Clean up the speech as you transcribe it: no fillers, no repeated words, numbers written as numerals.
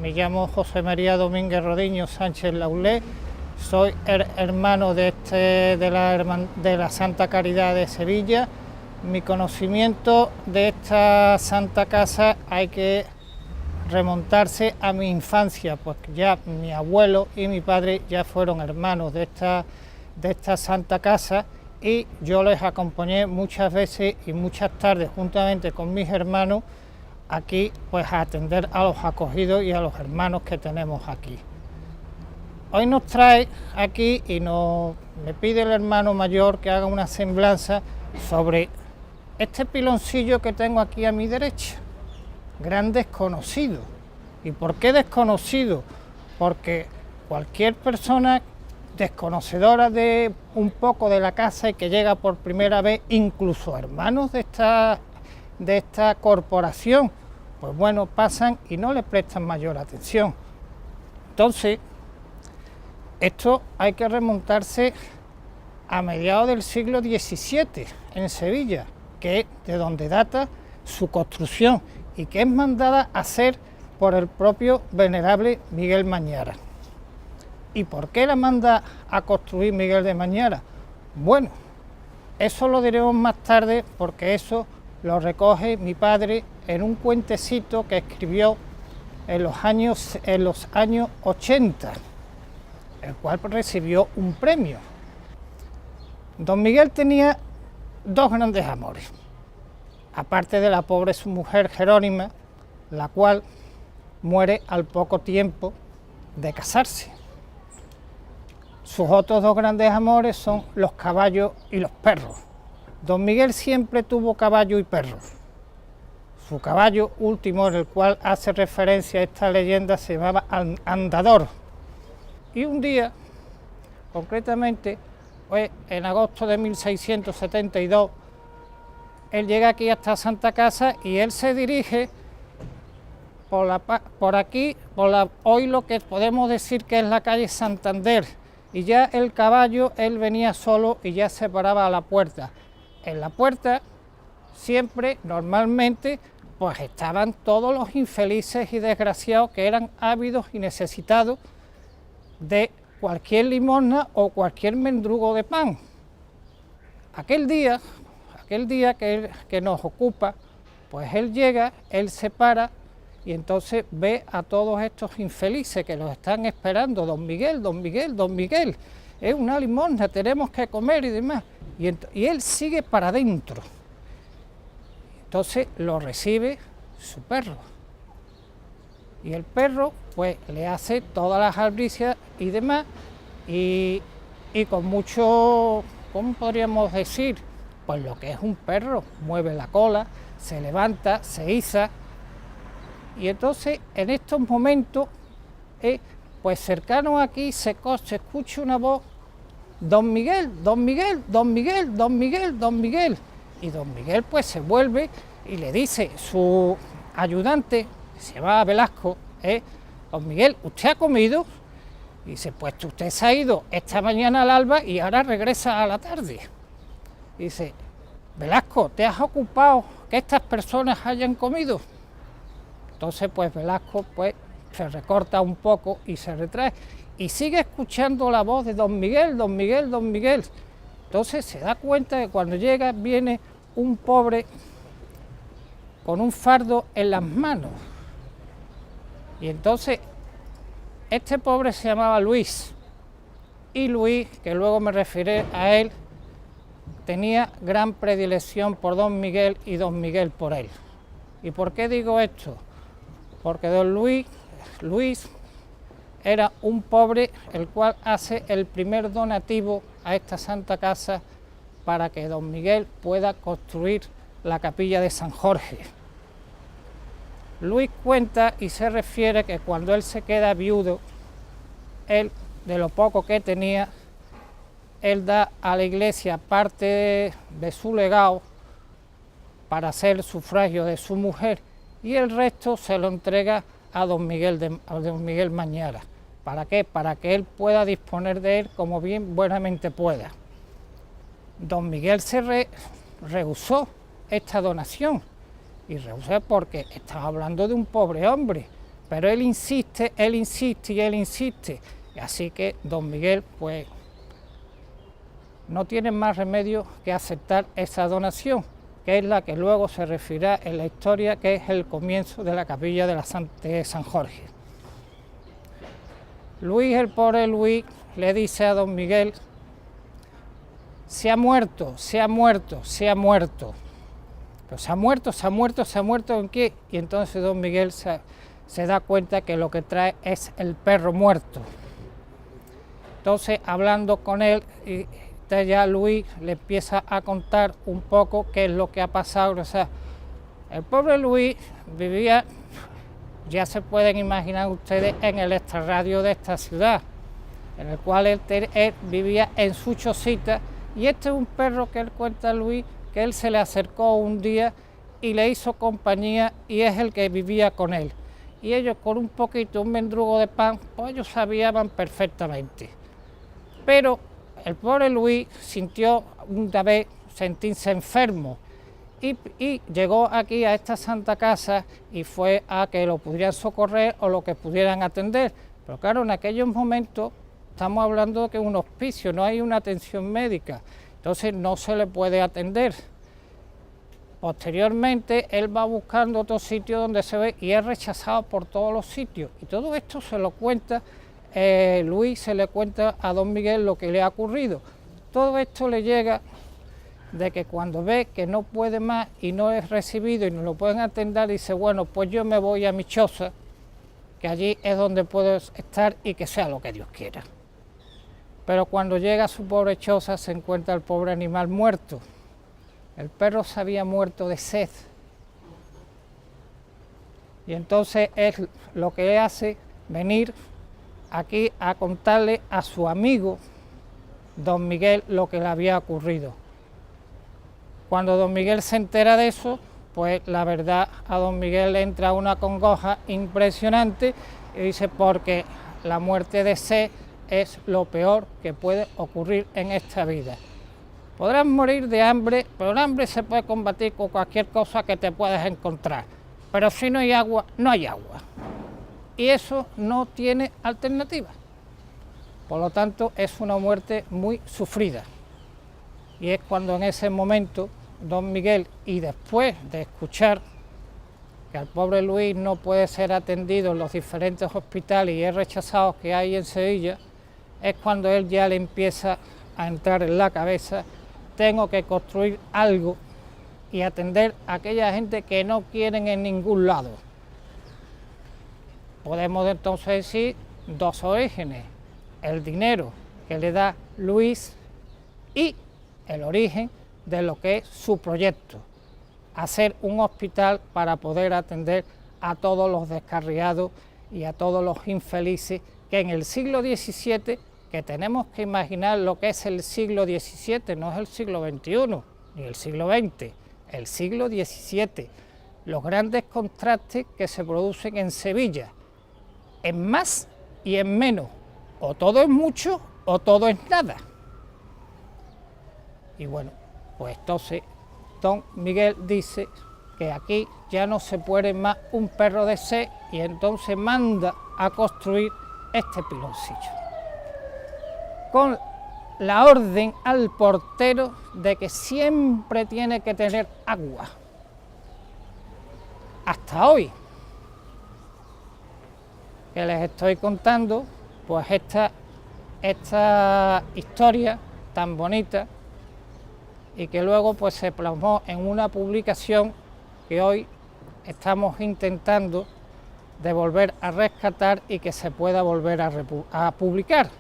me llamo José María Domínguez Rodiño Sánchez Laulé, soy hermano de la Santa Caridad de Sevilla. Mi conocimiento de esta Santa Casa hay que remontarse a mi infancia, porque ya mi abuelo y mi padre ya fueron hermanos de esta Santa Casa, y yo les acompañé muchas veces y muchas tardes juntamente con mis hermanos aquí, pues a atender a los acogidos y a los hermanos que tenemos aquí. Hoy nos trae aquí y me pide el hermano mayor que haga una semblanza sobre este piloncillo que tengo aquí a mi derecha, gran desconocido. ¿Y por qué desconocido? Porque cualquier persona desconocedora de un poco de la casa y que llega por primera vez, incluso hermanos de esta corporación, pues bueno, pasan y no le prestan mayor atención. Entonces, esto hay que remontarse a mediados del siglo XVII en Sevilla, que es de donde data su construcción y que es mandada a hacer por el propio venerable Miguel Mañara. ¿Y por qué la manda a construir Miguel de Mañara? Bueno, eso lo diremos más tarde, porque eso lo recoge mi padre en un cuentecito que escribió en los años 80, el cual recibió un premio. Don Miguel tenía dos grandes amores, aparte de la pobre su mujer Jerónima, la cual muere al poco tiempo de casarse. Sus otros dos grandes amores son los caballos y los perros. Don Miguel siempre tuvo caballo y perro. Su caballo último, en el cual hace referencia a esta leyenda, se llamaba Andador. Y un día, concretamente, pues en agosto de 1672, él llega aquí a esta Santa Casa y él se dirige por aquí, hoy lo que podemos decir que es la calle Santander, y ya el caballo, él venía solo y ya se paraba a la puerta. En la puerta, siempre, normalmente, pues estaban todos los infelices y desgraciados que eran ávidos y necesitados de cualquier limosna o cualquier mendrugo de pan. Aquel día que nos ocupa, pues él llega, él se para y entonces ve a todos estos infelices que los están esperando. Don Miguel, don Miguel, don Miguel, es una limosna, tenemos que comer y demás. Y él sigue para adentro. Entonces lo recibe su perro. Y el perro pues le hace todas las albricias y demás, y con mucho, ¿cómo podríamos decir? Pues lo que es un perro, mueve la cola, se levanta, se iza. Y entonces en estos momentos, pues cercano aquí se escucha una voz: don Miguel, don Miguel, don Miguel, don Miguel, don Miguel. Y don Miguel pues se vuelve y le dice su ayudante, se llamaba Velasco, don Miguel, ¿usted ha comido? Y dice, pues usted se ha ido esta mañana al alba y ahora regresa a la tarde. Y dice, Velasco, ¿te has ocupado que estas personas hayan comido? Entonces pues Velasco pues se recorta un poco y se retrae y sigue escuchando la voz de don Miguel, don Miguel, don Miguel. Entonces se da cuenta que cuando llega viene un pobre con un fardo en las manos. Y entonces este pobre se llamaba Luis, y Luis, que luego me referiré a él, tenía gran predilección por don Miguel y don Miguel por él. ¿Y por qué digo esto? Porque don Luis era un pobre el cual hace el primer donativo a esta Santa Casa para que don Miguel pueda construir la capilla de San Jorge. Luis cuenta y se refiere que cuando él se queda viudo, él, de lo poco que tenía, él da a la iglesia parte de su legado para hacer el sufragio de su mujer, y el resto se lo entrega a don Miguel Mañara. ¿Para qué? Para que él pueda disponer de él como bien buenamente pueda. Don Miguel se rehusó esta donación, y rehusó porque estaba hablando de un pobre hombre, pero él insiste y él insiste, así que don Miguel pues no tiene más remedio que aceptar esa donación, que es la que luego se referirá en la historia, que es el comienzo de la capilla de San Jorge. Luis, el pobre Luis, le dice a don Miguel: se ha muerto, se ha muerto, se ha muerto. Pero se ha muerto ¿en qué? Y entonces don Miguel se da cuenta que lo que trae es el perro muerto. Entonces, hablando con él, y ya Luis le empieza a contar un poco qué es lo que ha pasado. O sea, el pobre Luis vivía, ya se pueden imaginar ustedes, en el extrarradio de esta ciudad, en el cual él vivía en su chocita, y este es un perro que él cuenta a Luis, que él se le acercó un día y le hizo compañía, y es el que vivía con él. Y ellos, con un poquito, un mendrugo de pan, pues ellos sabían perfectamente. Pero el pobre Luis sintió una vez sentirse enfermo y llegó aquí a esta Santa Casa y fue a que lo pudieran socorrer o lo que pudieran atender. Pero claro, en aquellos momentos estamos hablando de que es un hospicio, no hay una atención médica, entonces no se le puede atender. Posteriormente él va buscando otro sitio donde se ve y es rechazado por todos los sitios, y todo esto se lo cuenta Luis, se le cuenta a don Miguel lo que le ha ocurrido. Todo esto le llega de que cuando ve que no puede más y no es recibido y no lo pueden atender, dice: bueno, pues yo me voy a mi choza, que allí es donde puedo estar y que sea lo que Dios quiera. Pero cuando llega a su pobre choza se encuentra el pobre animal muerto. El perro se había muerto de sed. Y entonces es lo que hace venir aquí a contarle a su amigo don Miguel lo que le había ocurrido. Cuando don Miguel se entera de eso, pues la verdad a don Miguel le entra una congoja impresionante y dice: porque la muerte de sed es lo peor que puede ocurrir en esta vida. Podrás morir de hambre, pero el hambre se puede combatir con cualquier cosa que te puedas encontrar. Pero si no hay agua, no hay agua. Y eso no tiene alternativa. Por lo tanto, es una muerte muy sufrida. Y es cuando en ese momento don Miguel, y después de escuchar que al pobre Luis no puede ser atendido en los diferentes hospitales y es rechazado que hay en Sevilla, es cuando él ya le empieza a entrar en la cabeza: tengo que construir algo y atender a aquella gente que no quieren en ningún lado. Podemos entonces decir dos orígenes: el dinero que le da Luis y el origen de lo que es su proyecto, hacer un hospital para poder atender a todos los descarriados y a todos los infelices que en el siglo XVII, que tenemos que imaginar lo que es el siglo XVII, no es el siglo XXI ni el siglo XX, el siglo XVII, los grandes contrastes que se producen en Sevilla, en más y en menos, o todo es mucho o todo es nada. Y bueno, pues entonces don Miguel dice que aquí ya no se puede más un perro de sed, y entonces manda a construir este piloncillo, con la orden al portero de que siempre tiene que tener agua. Hasta hoy, que les estoy contando, pues esta historia tan bonita, y que luego pues se plasmó en una publicación que hoy estamos intentando de volver a rescatar y que se pueda volver a publicar.